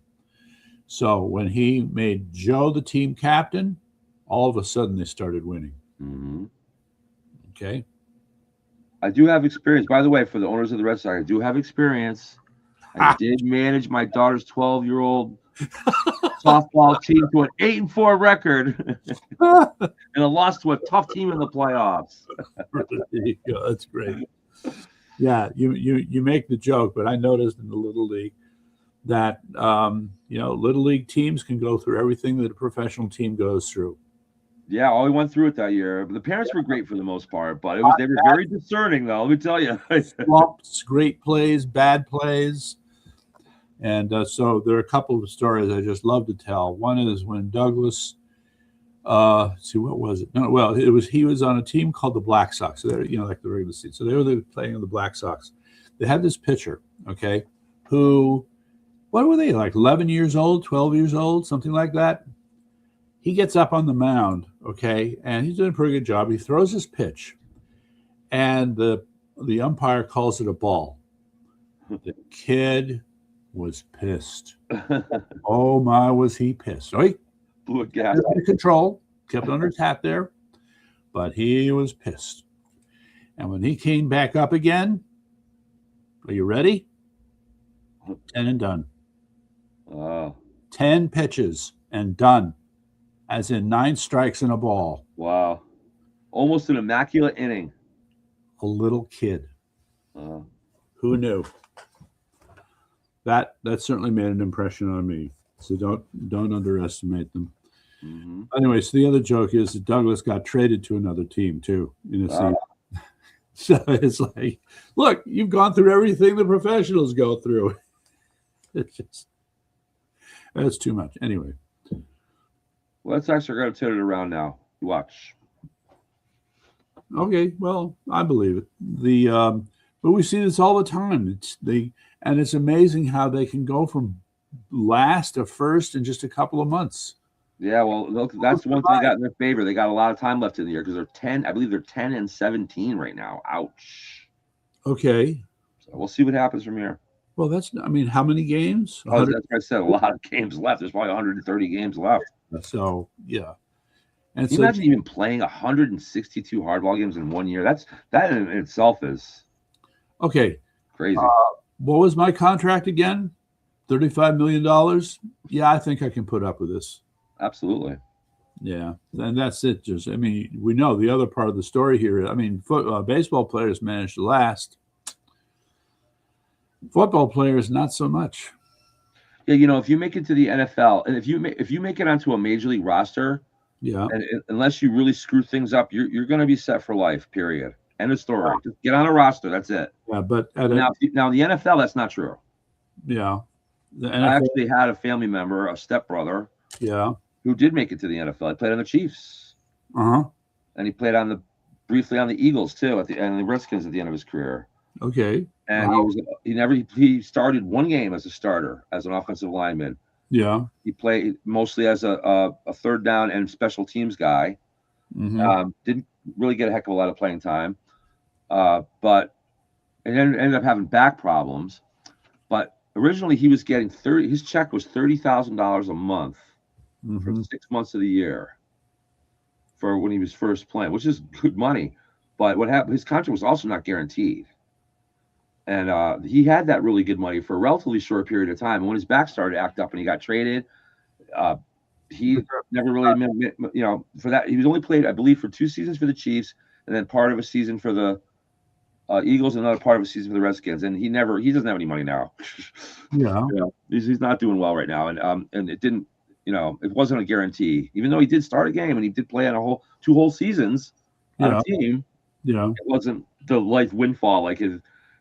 So when he made Joe the team captain, all of a sudden they started winning. Mm-hmm. Okay. I do have experience, by the way, for the owners of the Red Sox. I do have experience. I did manage my daughter's 12-year-old softball team to an 8-4 record and a loss to a tough team in the playoffs. There you go. That's great. Yeah, you make the joke, but I noticed in the Little League that Little League teams can go through everything that a professional team goes through. Yeah, we went through it that year. The parents were great for the most part, but they were very discerning, though. Let me tell you, flops, great plays, bad plays, and so there are a couple of stories I just love to tell. One is when Douglas, what was it? No, well, he was on a team called the Black Sox. So they're like the regular season. So they were playing on the Black Sox. They had this pitcher, okay, who, what were they, like 11 years old, 12 years old, something like that. He gets up on the mound, okay, and he's doing a pretty good job. He throws his pitch, and the umpire calls it a ball. The kid was pissed. Oh my, was he pissed? So he blew a gas. Under control, kept under his hat there, but he was pissed. And when he came back up again, are you ready? 10 and done. 10 pitches and done. As in 9 strikes and a ball. Wow. Almost an immaculate inning. A little kid. Who knew? That certainly made an impression on me. So don't underestimate them. Mm-hmm. Anyway, so the other joke is that Douglas got traded to another team too in a season. So it's like, look, you've gone through everything the professionals go through. That's too much. Anyway. Well, that's actually going to turn it around now. Watch. Okay, well, I believe it. But we see this all the time. It's amazing how they can go from last to first in just a couple of months. Yeah, well, look, that's one thing they got in their favor. They got a lot of time left in the year because they're 10. I believe they're 10 and 17 right now. Ouch. Okay. So we'll see what happens from here. Well, how many games? Oh, that's what I said. A lot of games left. There's probably 130 games left. So, yeah. And Can you imagine even playing 162 hardball games in 1 year? That in itself is okay. Crazy. What was my contract again? $35 million. Yeah, I think I can put up with this. Absolutely. Yeah, and that's it. Just, I mean, we know the other part of the story here. I mean, baseball players manage to last. Football players, not so much. Yeah, you know, if you make it to the NFL, and if you make it onto a major league roster, Yeah, and unless you really screw things up, you're going to be set for life. Period. End of story. Just get on a roster. That's it. yeah, but Now the NFL, that's not true. yeah, the I NFL, actually had a family member, a stepbrother, yeah, who did make it to the NFL. He played on the Chiefs, uh-huh, and he played briefly on the Eagles too, and the Redskins at the end of his career. okay, And he started one game as a starter as an offensive lineman. yeah, He played mostly as a third down and special teams guy. Didn't really get a heck of a lot of playing time, but and then ended up having back problems. But originally he was getting his check was $30,000 a month for 6 months of the year for when he was first playing, which is good money. But what happened? His contract was also not guaranteed, and he had that really good money for a relatively short period of time. And when his back started to act up and he got traded, he never really admitted, for that. He was only played, I believe, for 2 seasons for the Chiefs, and then part of a season for the Eagles, and another part of a season for the Redskins. And he doesn't have any money now. yeah, He's not doing well right now, and it didn't. It wasn't a guarantee. Even though he did start a game and he did play on 2 whole seasons on a team, yeah, it wasn't the life windfall like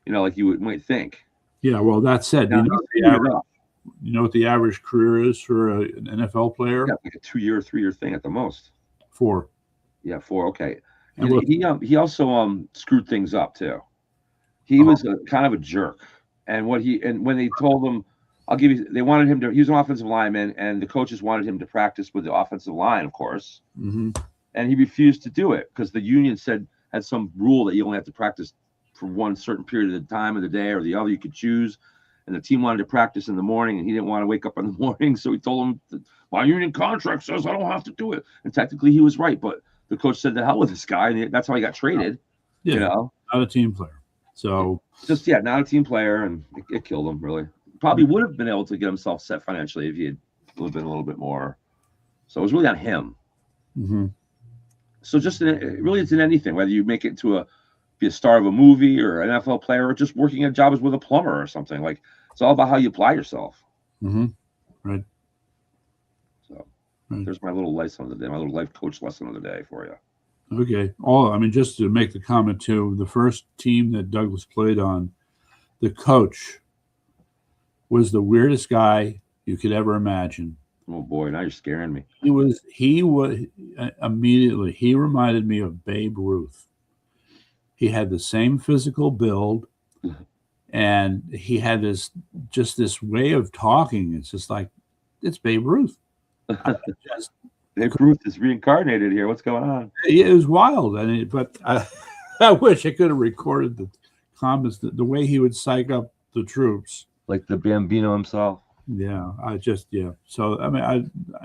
like you might think. yeah. Well, that said, Now, you know what the average career is for an NFL player? yeah, like a 2-year, 3-year thing at the most. 4. Yeah, 4. Okay. And He also screwed things up too. He was kind of a jerk, and when they told him, they wanted him to. He was an offensive lineman, and the coaches wanted him to practice with the offensive line, of course, and he refused to do it because the union had some rule that you only have to practice for one certain period of the time of the day or the other. You could choose, and the team wanted to practice in the morning, and he didn't want to wake up in the morning, so he told him, "My union contract says I don't have to do it." And technically, he was right, but the coach said, "The hell with this guy," and that's how he got traded. yeah, not a team player. So not a team player, and it killed him. Really, probably would have been able to get himself set financially if he had been a little bit more. So it was really on him. So it's in anything, whether you make it to be a star of a movie or an NFL player, or just working a job as with a plumber or something. Like, it's all about how you apply yourself. Right. So there's my little lesson of the day, my little life coach lesson of the day for you. Okay. Just to make the comment too, the first team that Douglas played on, the coach was the weirdest guy you could ever imagine. Oh boy, now you're scaring me. He was immediately, he reminded me of Babe Ruth. He had the same physical build, and he had this way of talking. It's just like, it's Babe Ruth. Babe Ruth is reincarnated here. What's going on? It was wild. But I wish I could have recorded the comments, the way he would psych up the troops. Like the Bambino himself. Yeah, So I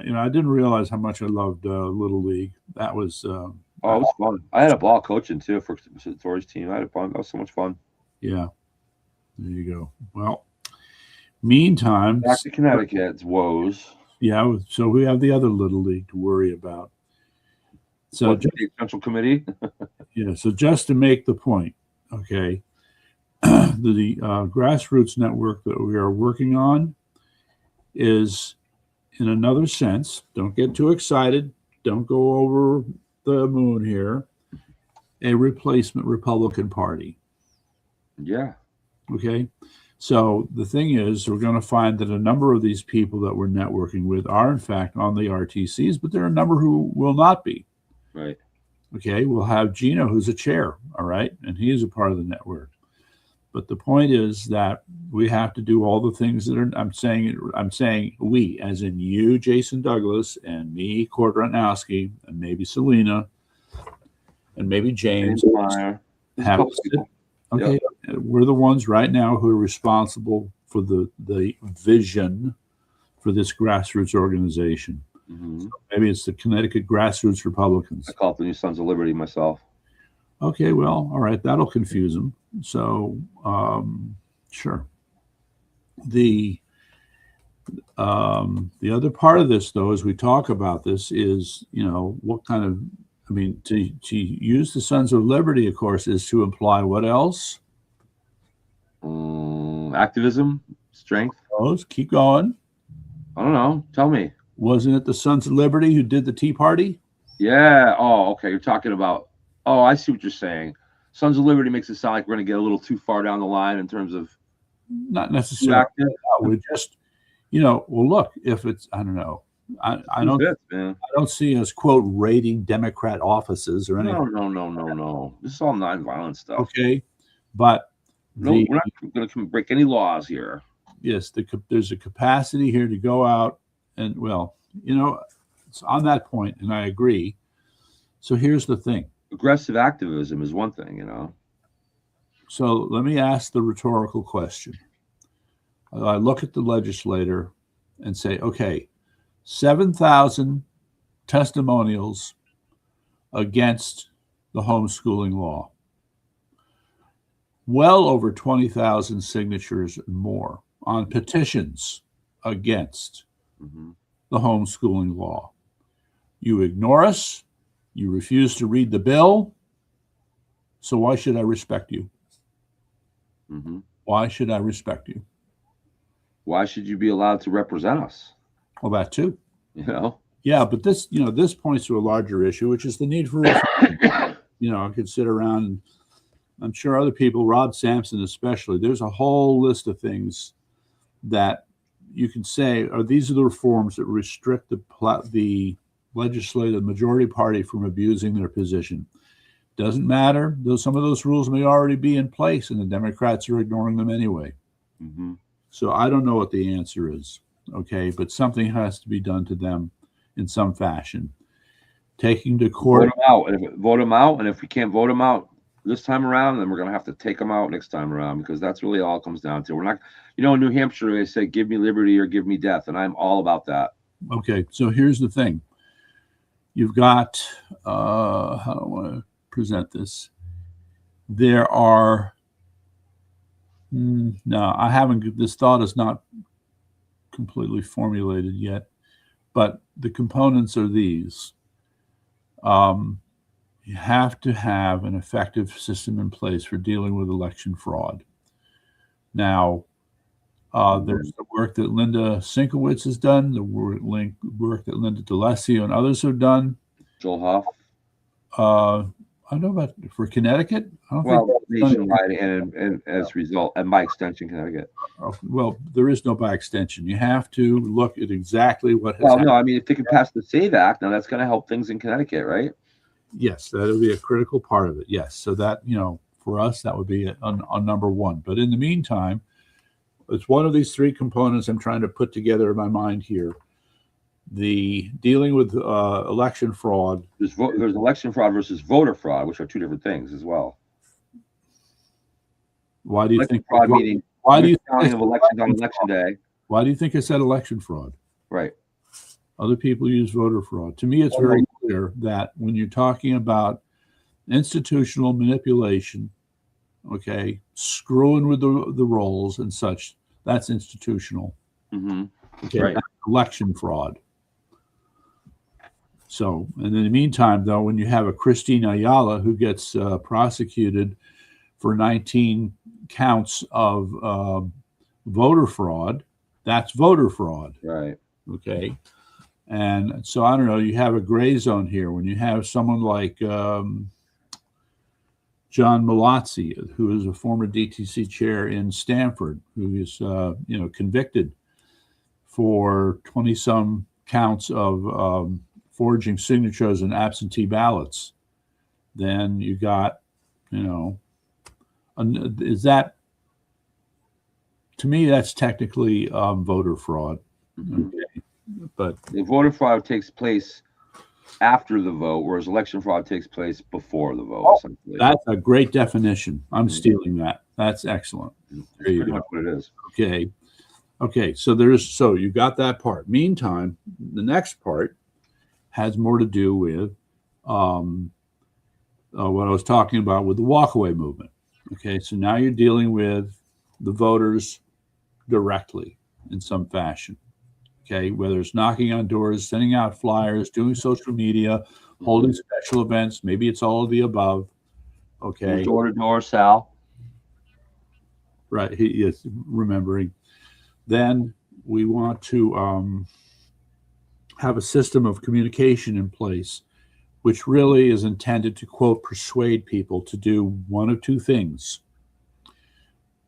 didn't realize how much I loved Little League. That was it was fun. I had a ball coaching too for Tori's team. I had fun. That was so much fun. Yeah, there you go. Well, meantime, back to Connecticut's woes. Yeah, so we have the other Little League to worry about. So the Central Committee. Yeah. So just to make the point, okay, the grassroots network that we are working on is, in another sense, don't get too excited, don't go over the moon here, a replacement Republican Party. Yeah. Okay. So the thing is, we're going to find that a number of these people that we're networking with are, in fact, on the RTCs, but there are a number who will not be. Right. Okay. We'll have Gino, who's a chair. All right. And he is a part of the network. But the point is that we have to do all the things that are, I'm saying we, as in you, Jason Douglas, and me, Cord Rutnowski, and maybe Selena, and maybe James. Have okay, yep. We're the ones right now who are responsible for the vision for this grassroots organization. So maybe it's the Connecticut Grassroots Republicans. I call it the New Sons of Liberty myself. Okay, well, all right, that'll confuse them. So, sure. The other part of this, though, as we talk about this, is what kind of, I mean, to use the Sons of Liberty, of course, is to imply what else? Activism, strength. Keep going. I don't know. Tell me. Wasn't it the Sons of Liberty who did the Tea Party? Yeah. Oh, okay. You're talking about. Oh, I see what you're saying. Sons of Liberty makes it sound like we're going to get a little too far down the line in terms of. Not necessarily. We just, well, look, if it's, I don't know. I don't see us, quote, raiding Democrat offices or anything. No. This is all nonviolent stuff. Okay. But we're not going to break any laws here. Yes, there's a capacity here to go out and, it's on that point, and I agree. So here's the thing. Aggressive activism is one thing, So let me ask the rhetorical question. I look at the legislator and say, okay, 7,000 testimonials against the homeschooling law. Well over 20,000 signatures and more on petitions against the homeschooling law. You ignore us. You refuse to read the bill. So why should I respect you? Why should I respect you? Why should you be allowed to represent us? Well, that too. Yeah, but this, this points to a larger issue, which is the need for reform. I could sit around and I'm sure other people, Rob Sampson especially, there's a whole list of things that you can say, these are the reforms that restrict the legislative majority party from abusing their position. Doesn't matter, though some of those rules may already be in place and the Democrats are ignoring them anyway. So I don't know what the answer is, okay? But something has to be done to them in some fashion. Taking to court. Vote them out, and if we can't vote them out this time around, then we're going to have to take them out next time around, because that's really all it comes down to. We're not, in New Hampshire, they say, give me liberty or give me death, and I'm all about that. Okay, so here's the thing. You've got, how do I want to present this? There are, no, I haven't, this thought is not completely formulated yet, but the components are these. You have to have an effective system in place for dealing with election fraud. Now, there's the work that Linda Sinkowitz has done, the work that Linda DeLessio and others have done. Joel Hoff. I don't know about for Connecticut. Nationwide and as a result, and by extension, Connecticut. Well, there is no by extension. You have to look at exactly what has happened. No, I mean, if they can pass the SAVE Act, now that's going to help things in Connecticut, right? Yes, that would be a critical part of it. Yes. So that, for us, that would be on number one. But in the meantime, it's one of these three components I'm trying to put together in my mind here. The dealing with election fraud. There's election fraud versus voter fraud, which are two different things as well. Why do you think fraud meaning? Why do you think of elections on election day? Why do you think I said election fraud? Right. Other people use voter fraud. To me, it's very clear that when you're talking about institutional manipulation, okay, screwing with the rolls and such, that's institutional. Okay, right. That's election fraud. So, and in the meantime, though, when you have a Christine Ayala who gets prosecuted for 19 counts of voter fraud, that's voter fraud. Right. Okay. And so, I don't know, you have a gray zone here when you have someone like John Malazzi, who is a former DTC chair in Stanford, who is, convicted for 20-some counts of forging signatures and absentee ballots. Then you got, is that, to me, that's technically voter fraud. Okay. But the voter fraud takes place after the vote, whereas election fraud takes place before the vote. Essentially. That's a great definition. I'm stealing that. That's excellent. There you go. That's what it is. Okay. So you got that part. Meantime, the next part has more to do with what I was talking about with the walkaway movement. Okay, so now you're dealing with the voters directly in some fashion. Okay, whether it's knocking on doors, sending out flyers, doing social media, holding special events, maybe it's all of the above. Okay, door to door, Sal. Right, he is remembering. Then we want to have a system of communication in place, which really is intended to, quote, persuade people to do one of two things: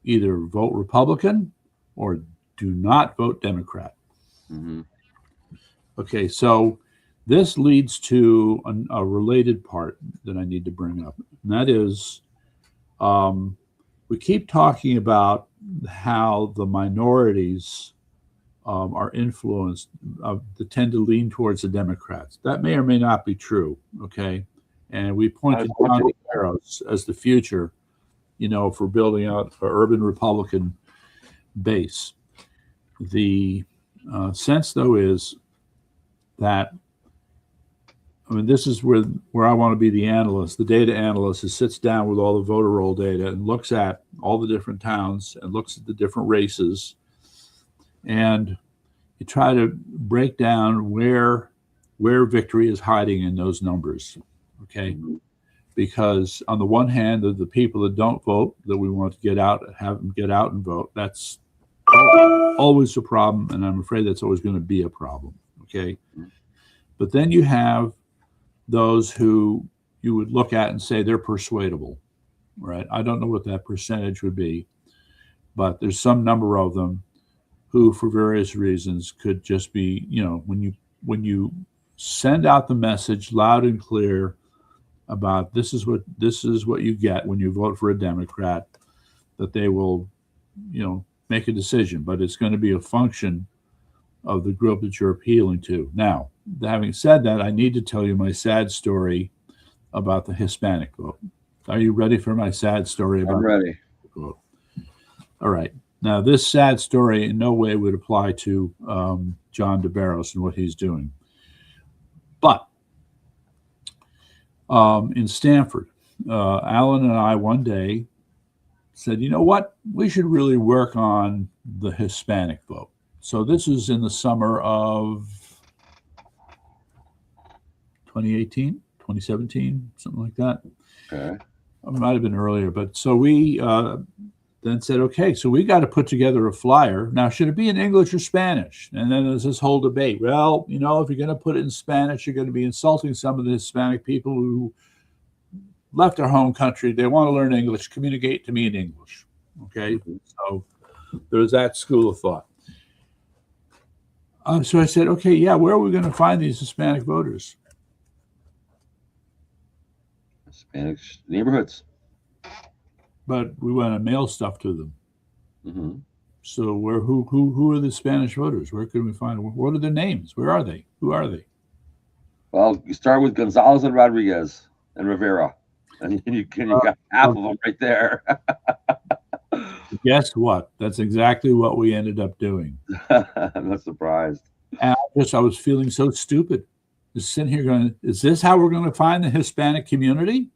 either vote Republican or do not vote Democrat. Mm-hmm. Okay, so this leads to a related part that I need to bring up, and that is we keep talking about how the minorities are influenced, that tend to lean towards the Democrats. That may or may not be true, okay? And we point to John Barrows as the future, for building out an urban Republican base. The sense, though, is that, this is where I want to be the analyst, the data analyst, who sits down with all the voter roll data and looks at all the different towns and looks at the different races, and you try to break down where victory is hiding in those numbers, okay? Because on the one hand, the people that don't vote, that we want to have them get out and vote, that's always a problem, and I'm afraid that's always going to be a problem, okay? But then you have those who you would look at and say they're persuadable, right? I don't know what that percentage would be, but there's some number of them who, for various reasons, could just be, when you send out the message loud and clear about this is what you get when you vote for a Democrat, that they will, make a decision. But it's going to be a function of the group that you're appealing to. Now, having said that, I need to tell you my sad story about the Hispanic vote. Are you ready for my sad story about? I'm ready. The vote? All right. Now, this sad story in no way would apply to John DeBarros and what he's doing. But in Stanford, Alan and I one day said, you know what? We should really work on the Hispanic vote. So this is in the summer of 2018, 2017, something like that. Okay. It might have been earlier. But so we then said, okay, so we got to put together a flyer. Now, should it be in English or Spanish? And then there's this whole debate. Well, if you're going to put it in Spanish, you're going to be insulting some of the Hispanic people who left our home country. They want to learn English. Communicate to me in English. Okay, so there's that school of thought. So I said, okay, yeah, where are we going to find these Hispanic voters? Hispanic neighborhoods. But we want to mail stuff to them. Mm-hmm. So who are the Spanish voters? Where can we find them? What are their names? Where are they? Who are they? Well, you start with Gonzalez and Rodriguez and Rivera, and you got half of them right there. Guess what? That's exactly what we ended up doing. I'm not surprised. And I was feeling so stupid. Just sitting here going, is this how we're going to find the Hispanic community?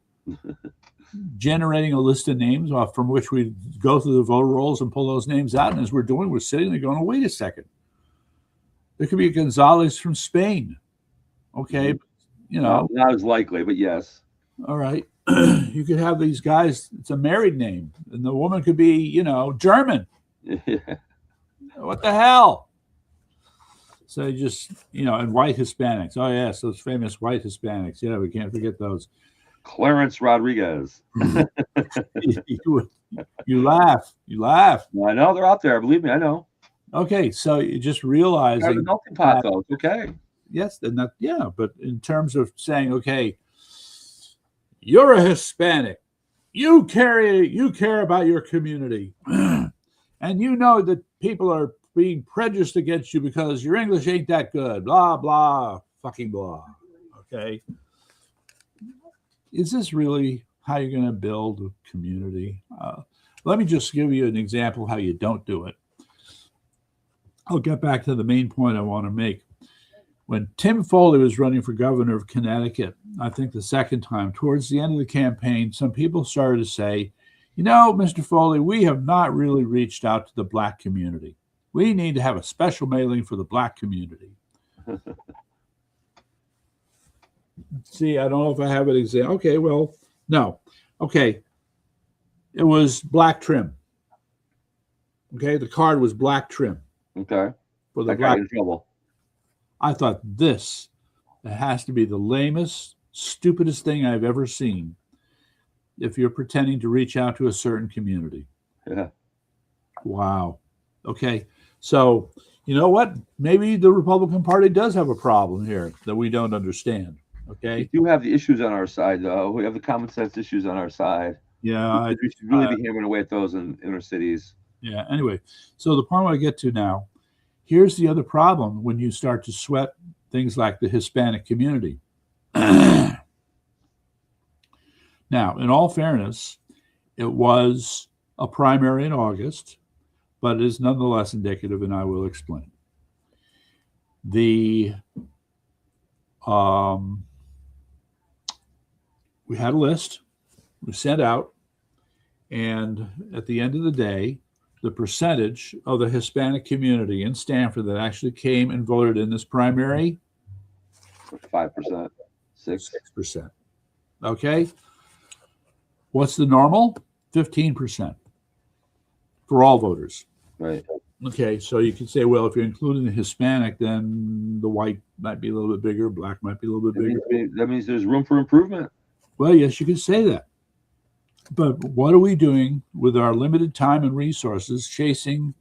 Generating a list of names from which we go through the voter rolls and pull those names out. And as we're doing, we're sitting there going, oh, wait a second. There could be a Gonzalez from Spain. Okay. Not as likely, but yes. All right. You could have these guys. It's a married name. And the woman could be, German. What the hell? So just, and white Hispanics. Oh, yes. Those famous white Hispanics. Yeah, we can't forget those. Clarence Rodriguez. You laugh. I know they're out there. Believe me, I know. Okay, so you just realizing the melting pot, though. It's okay. Yes, and that, yeah, but in terms of saying, okay, you're a Hispanic, you care about your community, and you know that people are being prejudiced against you because your English ain't that good. Blah blah, fucking blah. Okay. Is this really how you're going to build a community? Let me just give you an example of how you don't do it. I'll get back to the main point I want to make. When Tim Foley was running for governor of Connecticut, I think the second time, towards the end of the campaign, some people started to say, Mr. Foley, we have not really reached out to the Black community. We need to have a special mailing for the black community. See, I don't know if I have an example. Okay, well, no. Okay. It was black trim. Okay, the card was black trim. Okay. For the That got black. you in trouble. I thought this has to be the lamest, stupidest thing I've ever seen if you're pretending to reach out to a certain community. Yeah. Wow. Okay. So, you know what? Maybe the Republican Party does have a problem here that we don't understand. Okay. We do have the issues on our side, though. We have the common sense issues on our side. Yeah. We should really be hammering away at those in inner cities. Yeah. Anyway, so the point I get to now, here's the other problem when you start to sweat things like the Hispanic community. Now, in all fairness, it was a primary in August, but it is nonetheless indicative, and I will explain. We had a list we sent out, and at the end of the day, the percentage of the Hispanic community in Stanford that actually came and voted in this primary, 5%, 6%. Okay. What's the normal? 15% for all voters. Right. Okay, so you can say, well, if you're including the Hispanic, then the white might be a little bit bigger, black might be a little bit bigger. That means there's room for improvement. Well, yes, you can say that. But what are we doing with our limited time and resources chasing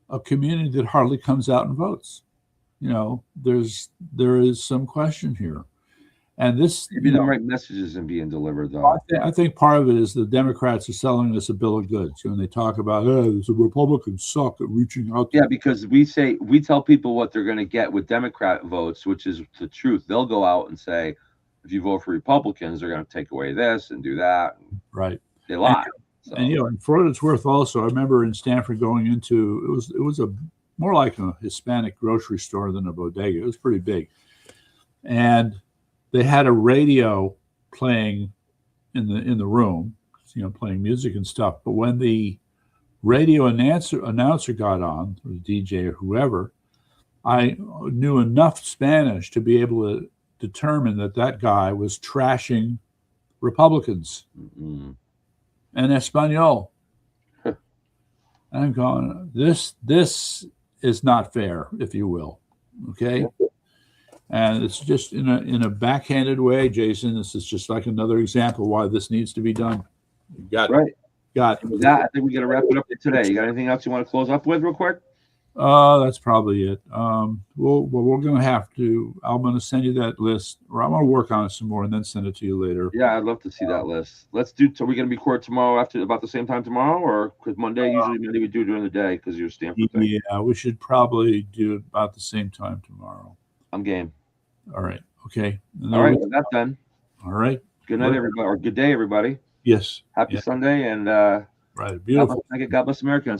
a community that hardly comes out and votes? You know, there is some question here. And this maybe the right message isn't being delivered, though. I think part of it is the Democrats are selling us a bill of goods. When they talk about, the Republicans suck at reaching out. Yeah, because we tell people what they're going to get with Democrat votes, which is the truth. They'll go out and say, if you vote for Republicans, they're going to take away this and do that. Right. They lie. And for what it's worth, also, I remember in Stanford going into it was a more like a Hispanic grocery store than a bodega. It was pretty big, and they had a radio playing in the room, playing music and stuff. But when the radio announcer got on, or the DJ or whoever, I knew enough Spanish to be able to determine that guy was trashing Republicans and Espanol. And I'm going, this is not fair, if you will. Okay. And it's just in a backhanded way, Jason. This is just like another example why this needs to be done. Got right. Got with that. I think we got to wrap it up for today. You got anything else you want to close up with, real quick? That's probably it. We're going to have to. I'm going to send you that list, or I'm going to work on it some more and then send it to you later. Yeah, I'd love to see that list. Let's do. So we're going to record tomorrow after about the same time tomorrow, or because Monday we do during the day because you're Stanford thing. Yeah, we should probably do it about the same time tomorrow. I'm game. All right. Okay. All right. With that done. All right. Good night, everybody, or good day, everybody. Yes. Happy Sunday, and right. Beautiful. God bless America.